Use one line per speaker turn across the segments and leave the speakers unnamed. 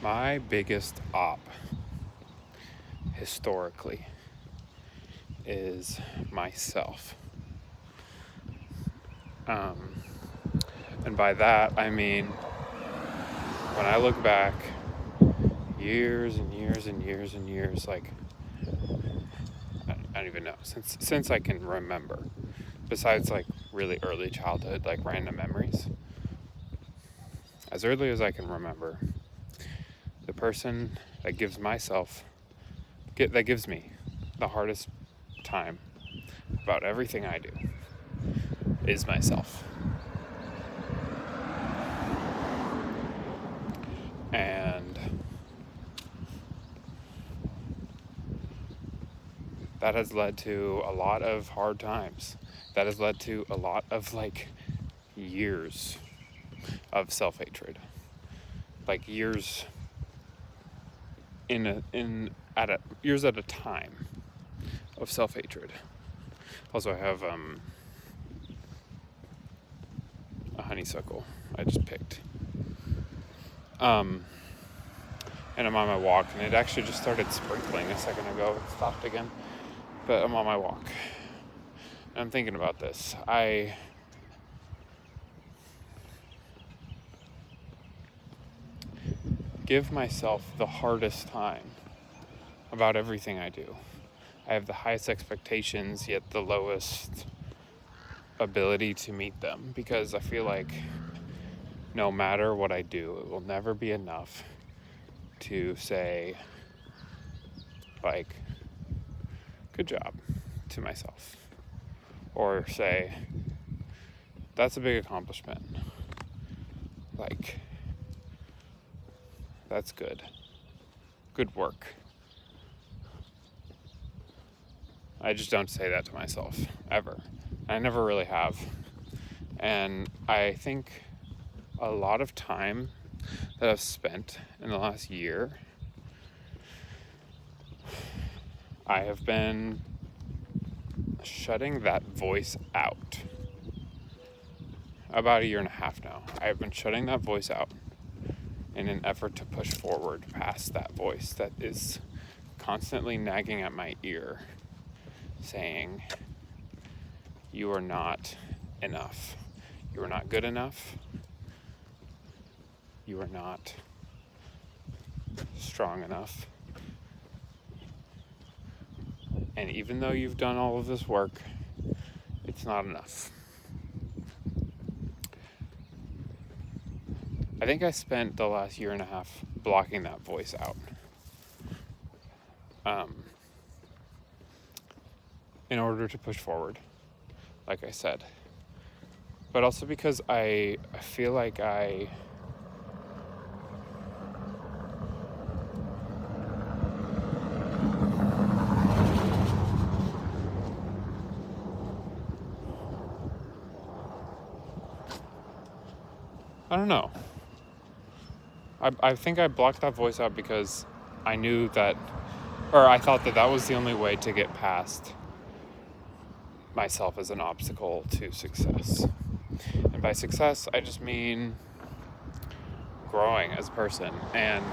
My biggest op historically is myself. Um, and by that, I mean, when I look back years and years and years and years, like, I don't even know, since I can remember, besides like really early childhood, like random memories, as early as I can remember, the person that gives that gives me the hardest time about everything I do is myself. And that has led to a lot of hard times. That has led to a lot of like years of self-hatred. Like years years at a time of self-hatred. Also, I have a honeysuckle I just picked. And I'm on my walk, and it actually just started sprinkling a second ago. It stopped again, but I'm on my walk. And I'm thinking about this. I give myself the hardest time about everything I do. I have the highest expectations, yet the lowest ability to meet them, because I feel like no matter what I do, it will never be enough to say, like, good job to myself. Or say, that's a big accomplishment. Like, that's good. Good work. I just don't say that to myself, ever. I never really have. And I think a lot of time that I've spent in the last year, I have been shutting that voice out. About a year and a half now, I have been shutting that voice out in an effort to push forward past that voice that is constantly nagging at my ear, saying, you are not enough. You are not good enough. You are not strong enough. And even though you've done all of this work, it's not enough. I think I spent the last year and a half blocking that voice out. In order to push forward, like I said. But also because I feel like I don't know. I think I blocked that voice out because I knew that, or I thought that that was the only way to get past myself as an obstacle to success. And by success, I just mean growing as a person and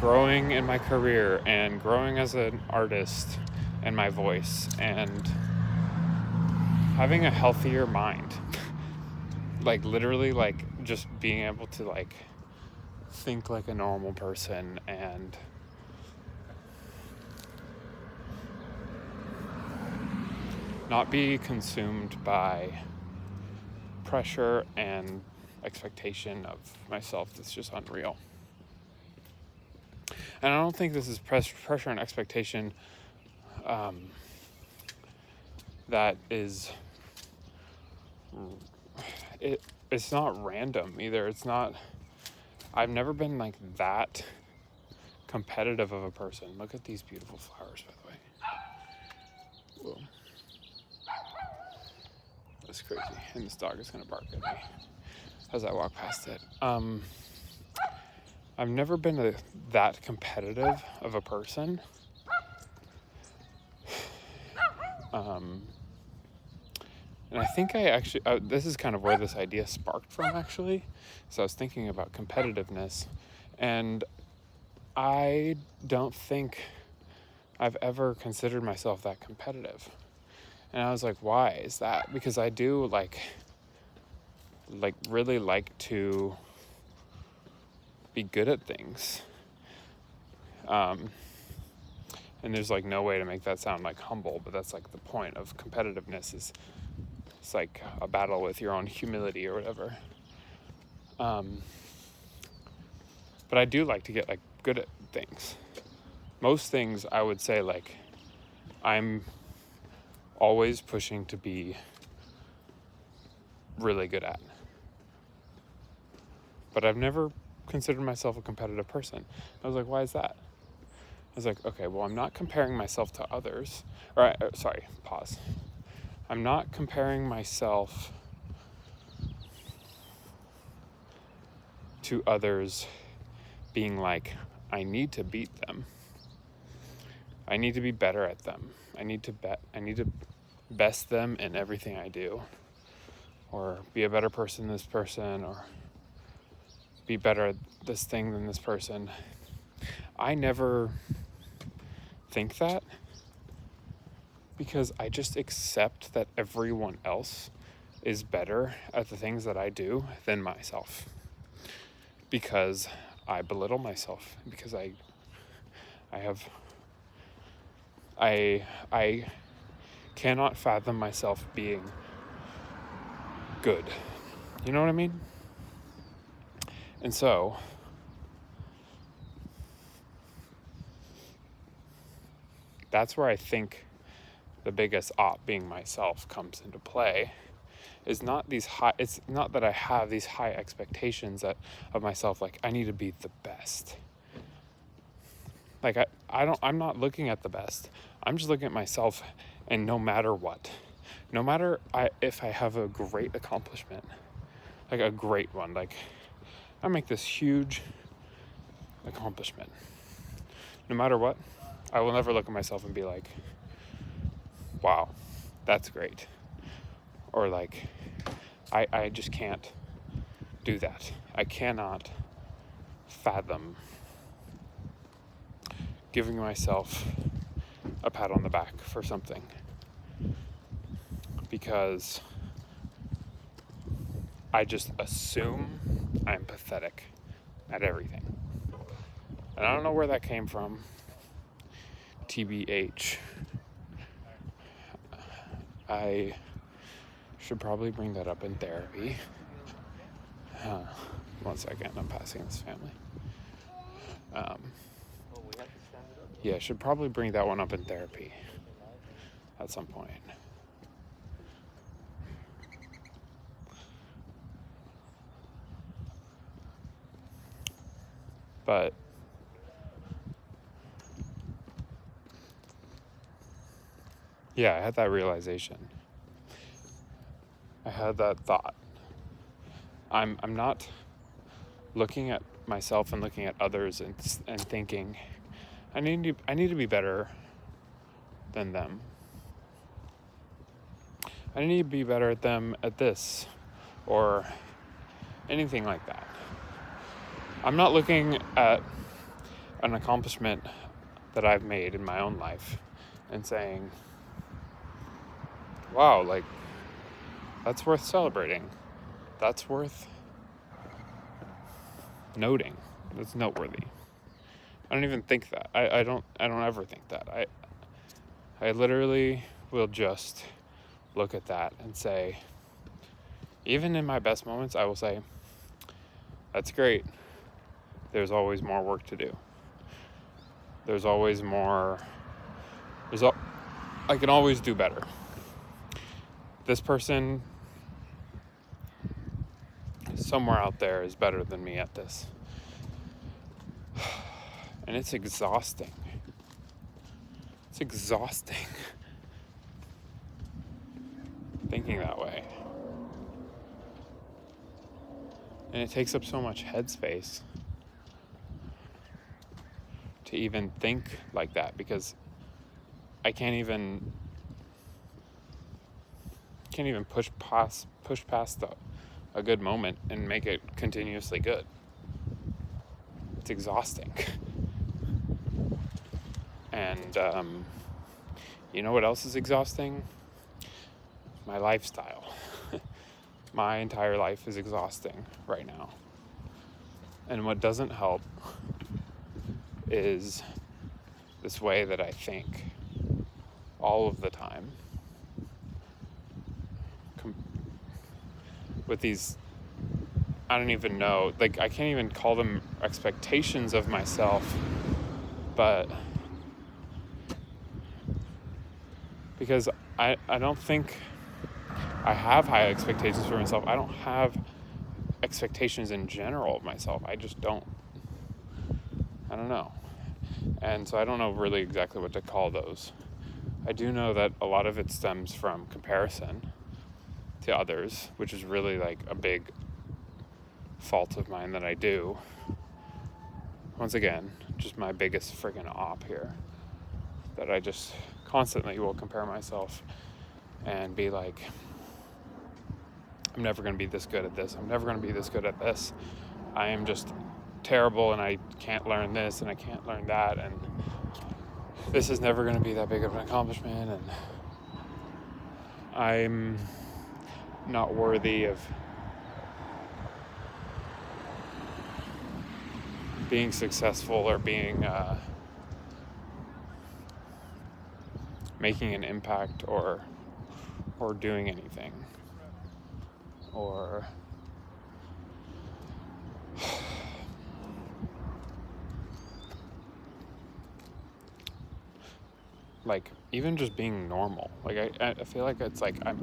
growing in my career and growing as an artist and my voice and having a healthier mind. Like literally, like just being able to like think like a normal person and not be consumed by pressure and expectation of myself that's just unreal. And I don't think this is pressure and expectation that is it's not random either. It's not, I've never been like that competitive of a person. Look at these beautiful flowers, by the way. Whoa. That's crazy. And this dog is gonna bark at me as I walk past it. I've never been that competitive of a person. And I think I actually, this is kind of where this idea sparked from actually. So I was thinking about competitiveness And I don't think I've ever considered myself that competitive. And I was like, why is that? Because I do like really like to be good at things. And there's like no way to make that sound like humble, but that's like the point of competitiveness is it's like a battle with your own humility or whatever. But I do like to get like good at things. Most things I would say like I'm always pushing to be really good at. But I've never considered myself a competitive person. I was like, why is that? I was like, okay, well, I'm not comparing myself to others. Pause. I'm not comparing myself to others being like, I need to beat them. I need to be better at them. I need to best them in everything I do. Or be a better person than this person, or be better at this thing than this person. I never think that because I just accept that everyone else is better at the things that I do than myself. Because I belittle myself, because I cannot fathom myself being good. You know what I mean? And so that's where I think the biggest being myself comes into play. It's not that I have these high expectations of myself, like I need to be the best. Like I'm not looking at the best. I'm just looking at myself, and no matter what, if I have a great accomplishment, like a great one, like I make this huge accomplishment, no matter what, I will never look at myself and be like, wow, that's great. Or like, I just can't do that. I cannot fathom giving myself a pat on the back for something, because I just assume I'm pathetic at everything. And I don't know where that came from. TBH. I should probably bring that up in therapy. 1 second, I'm passing this family. Yeah, I should probably bring that one up in therapy at some point. But yeah, I had that realization. I had that thought. I'm not looking at myself and looking at others and thinking, I need to be better than them. I need to be better at them at this, or anything like that. I'm not looking at an accomplishment that I've made in my own life and saying, wow, like, that's worth celebrating. That's worth noting. That's noteworthy. I don't even think that. I don't ever think that. I literally will just look at that and say, even in my best moments, I will say, that's great. There's always more work to do. There's always more. I can always do better. This person somewhere out there is better than me at this. And it's exhausting. It's exhausting thinking that way. And it takes up so much headspace to even think like that, because I can't even push past a good moment and make it continuously good. it's exhausting. And you know what else is exhausting? My lifestyle. My entire life is exhausting right now. And what doesn't help is this way that I think all of the time. With these, I don't even know, like I can't even call them expectations of myself, but because I don't think I have high expectations for myself. I don't have expectations in general of myself. I just don't. I don't know. And so I don't know really exactly what to call those. I do know that a lot of it stems from comparison to others, which is really like a big fault of mine that I do. Once again, just my biggest friggin' op here. That I just constantly will compare myself and be like, I'm never going to be this good at this. I'm never going to be this good at this. I am just terrible and I can't learn this and I can't learn that. And this is never going to be that big of an accomplishment. And I'm not worthy of being successful or being making an impact or doing anything, or like even just being normal. Like I feel like it's like I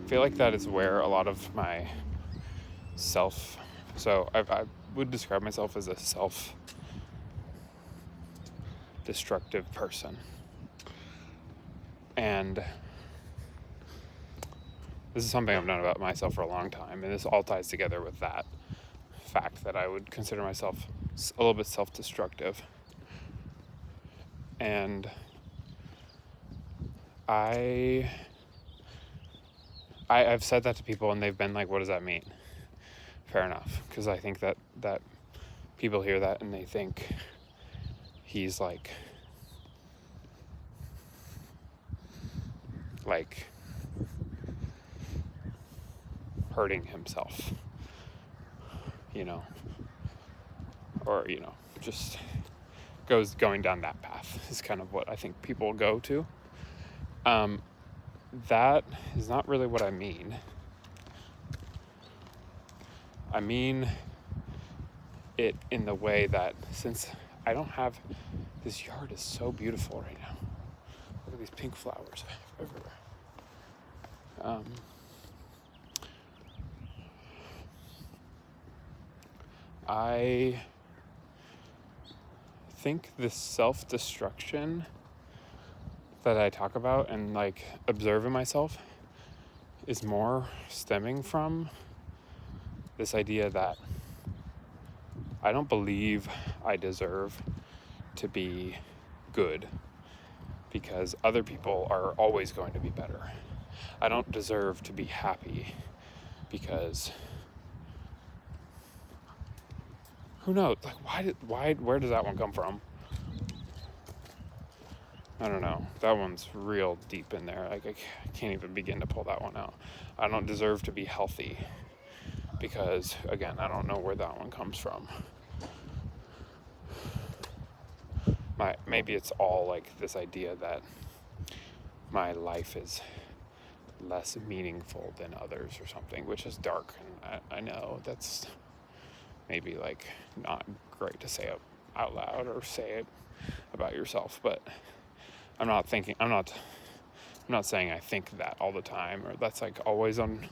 feel like that is where a lot of my self. So I would describe myself as a self-destructive person, and this is something I've known about myself for a long time, and this all ties together with that fact that I would consider myself a little bit self-destructive. And I've said that to people and they've been like, what does that mean? Fair enough, because I think that people hear that and they think he's like hurting himself, or just going down that path is kind of what I think people go to. That is not really what I mean. I mean it in the way that since I don't have, this yard is so beautiful right now. Look at these pink flowers everywhere. I think this self-destruction that I talk about and like observe in myself is more stemming from this idea that I don't believe I deserve to be good because other people are always going to be better. I don't deserve to be happy because who knows? Like where does that one come from? I don't know. That one's real deep in there. Like I can't even begin to pull that one out. I don't deserve to be healthy because, again, I don't know where that one comes from. Maybe it's all like this idea that my life is less meaningful than others or something, which is dark. And I know that's maybe like not great to say out loud or say it about yourself, but I'm not saying I think that all the time or that's like always on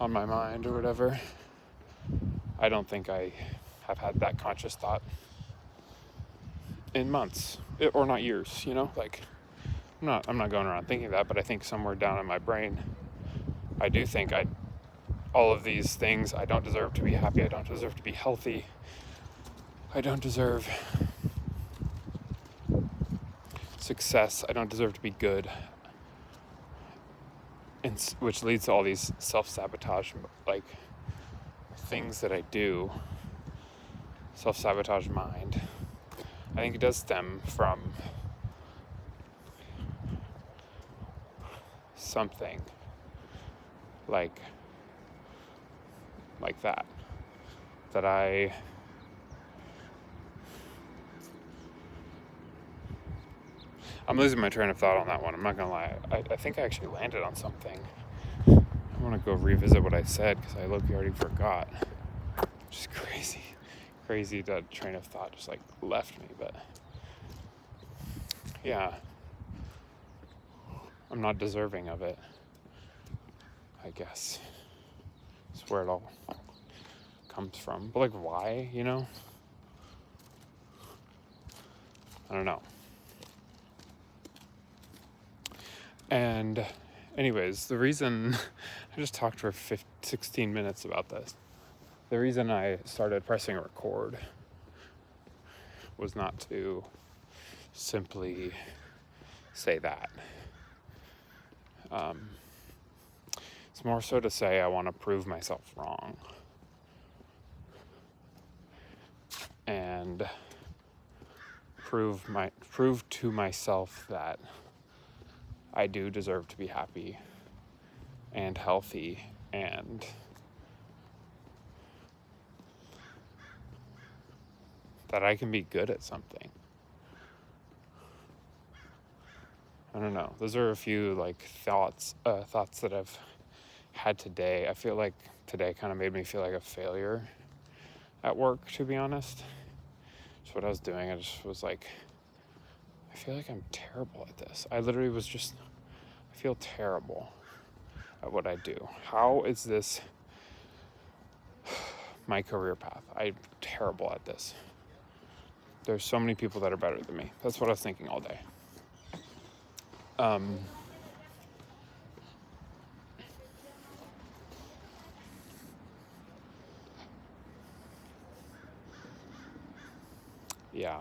my mind or whatever. I don't think I have had that conscious thought in months or not years, like I'm not going around thinking that, but I think somewhere down in my brain I do think all of these things. I don't deserve to be happy. I don't deserve to be healthy. I don't deserve success. I don't deserve to be good. And which leads to all these self-sabotage like things that I do self-sabotage mind. I think it does stem from something like that I'm losing my train of thought on that one. I'm not gonna lie. I think I actually landed on something. I want to go revisit what I said because I low-key already forgot. Just crazy that train of thought just like left me. But yeah, I'm not deserving of it, I guess. That's where it all comes from. But like, why, you know? I don't know. And anyways, the reason I just talked for 16 minutes about this. The reason I started pressing record was not to simply say that. It's more so to say I want to prove myself wrong. And prove to myself that I do deserve to be happy and healthy and that I can be good at something. I don't know. Those are a few like thoughts that I've had today. I feel like today kind of made me feel like a failure at work, to be honest. That's what I was doing. I just was like, I feel like I'm terrible at this. I literally was just, I feel terrible at what I do. How is this my career path? I'm terrible at this. There's so many people that are better than me. That's what I was thinking all day. Yeah,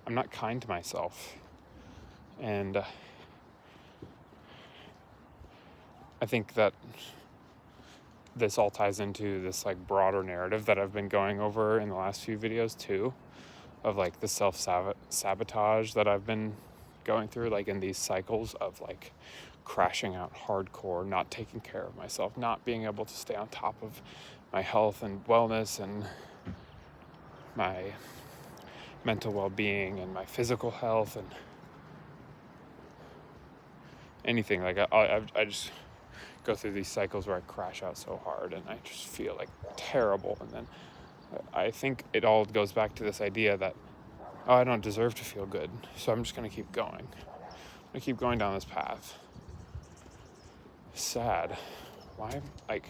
I'm not kind to myself. And I think that this all ties into this like broader narrative that I've been going over in the last few videos too, of like the self-sabotage that I've been going through, like in these cycles of like crashing out hardcore, not taking care of myself, not being able to stay on top of my health and wellness and my mental well-being and my physical health and anything. Like I just go through these cycles where I crash out so hard and I just feel like terrible. And then I think it all goes back to this idea that, oh, I don't deserve to feel good, so I'm just going to keep going. I'm going to keep going down this path. Sad. Why? Like,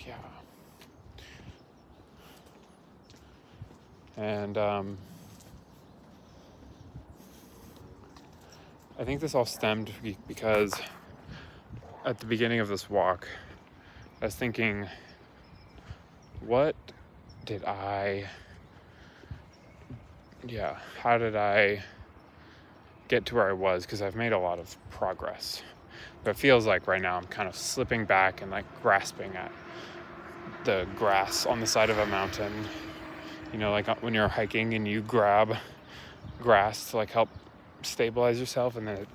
yeah. And I think this all stemmed because at the beginning of this walk, I was thinking, how did I get to where I was? Because I've made a lot of progress. But it feels like right now I'm kind of slipping back and like grasping at the grass on the side of a mountain. You know, like when you're hiking and you grab grass to like help stabilize yourself, and then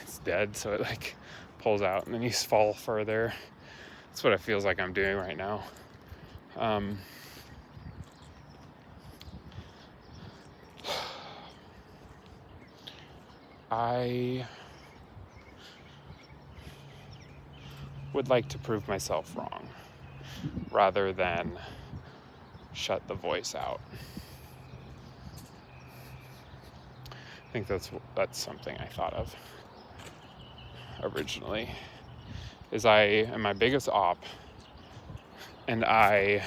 it's dead, so it like pulls out and then you fall further. That's what it feels like I'm doing right now. I would like to prove myself wrong rather than shut the voice out. I think that's something I thought of originally. Is I am my biggest op, and I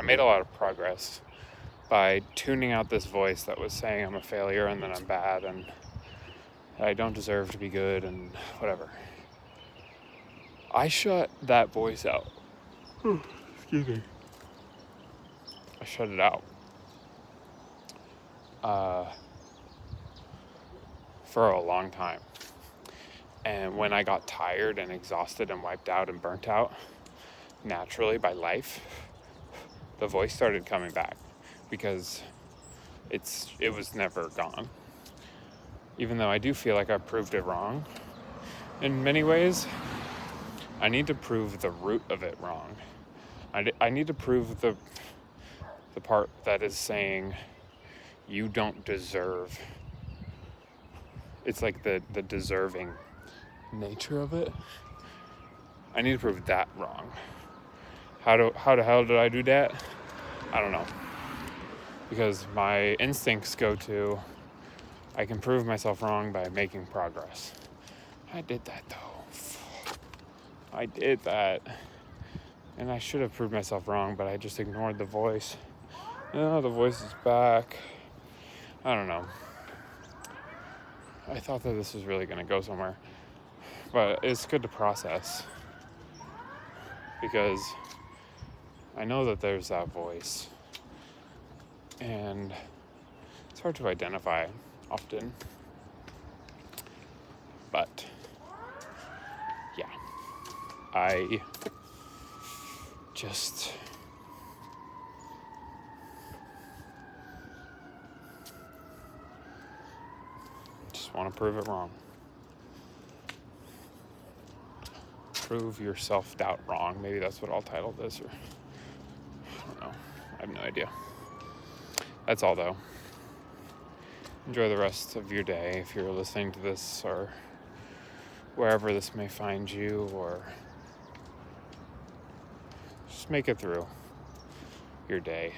made a lot of progress by tuning out this voice that was saying I'm a failure and that I'm bad and I don't deserve to be good and whatever. I shut that voice out. Excuse me. I shut it out. For a long time. And when I got tired and exhausted and wiped out and burnt out, naturally by life, the voice started coming back because it was never gone. Even though I do feel like I proved it wrong in many ways, I need to prove the root of it wrong. I need to prove the part that is saying you don't deserve. It's like the deserving nature of it. I need to prove that wrong. How the hell did I do that? I don't know. Because my instincts go to, I can prove myself wrong by making progress. I did that though. I did that. And I should have proved myself wrong, but I just ignored the voice. Oh, the voice is back. I don't know. I thought that this was really going to go somewhere. But it's good to process. Because I know that there's that voice. And it's hard to identify often. But, yeah. I just want to prove it wrong. Prove your self-doubt wrong. Maybe that's what I'll title this, or I don't know. I have no idea. That's all, though. Enjoy the rest of your day if you're listening to this, or wherever this may find you, or just make it through your day.